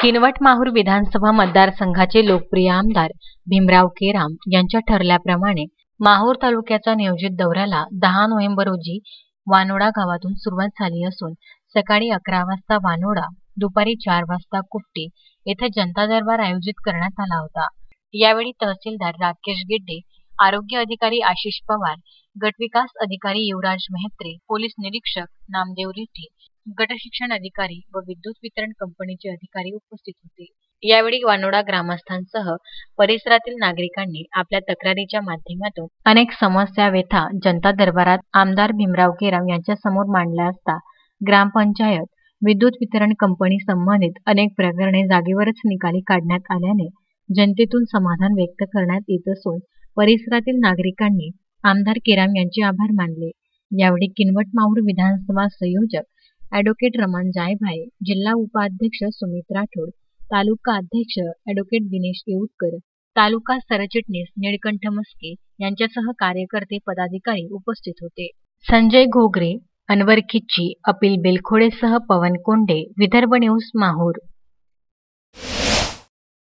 किनवट माहूर विधानसभा मतदारसंघाचे लोकप्रिय आमदार भीमराव केराम यांच्या ठरल्याप्रमाणे माहूर तालुक्याच्या नियोजित दौऱ्याला 10 नोव्हेंबर रोजी वानोडा गावातून सुरुवात झाली असून सकाळी 11 वाजता वानोडा, दुपारी 4 वाजता कुपटी येथे जनता दरबार आयोजित करण्यात आला होता। यावेळी तहसीलदार राकेश गिड्डे, आरोग्य अधिकारी आशिष पवार, गटविकास अधिकारी युवराज मेहत्रे, पोलीस निरीक्षक नामदेव रेड्डी, गट शिक्षण अधिकारी व विद्युत वितरण कंपनीचे अधिकारी उपस्थित होते। यावेळी वानोडा ग्रामस्थांसह परिसरातील नागरिकांनी आपल्या तक्रारीच्या माध्यमातून अनेक समस्या व्यथा जनता दरबारात आमदार भीमराव केराम यांच्या समोर मांडल्या असता ग्रामपंचायत, विद्युत वितरण कंपनी संबंधित अनेक प्रकरणे जागेवरच निकाली काढण्यात आल्याने जनतेतून समाधान व्यक्त करण्यात येत असून परिसरातील नागरिकांनी आमदार केराम यांचे आभार मानले। यावेळी किनवट माहूर विधानसभा संयोजक ॲडव्होकेट रमण जायभाये, जिल्हा उपाध्यक्ष सुमित राठोड, तालुका अध्यक्ष ॲडव्होकेट दिनेश येऊतकर, तालुका सरचिटणीस निळकंठ मस्के यांच्यासह कार्यकर्ते पदाधिकारी उपस्थित होते। संजय घोगरे, अनवर खिच्ची, अपिल बेलखोडेसह पवन कोंडे, विदर्भ न्यूज माहूर।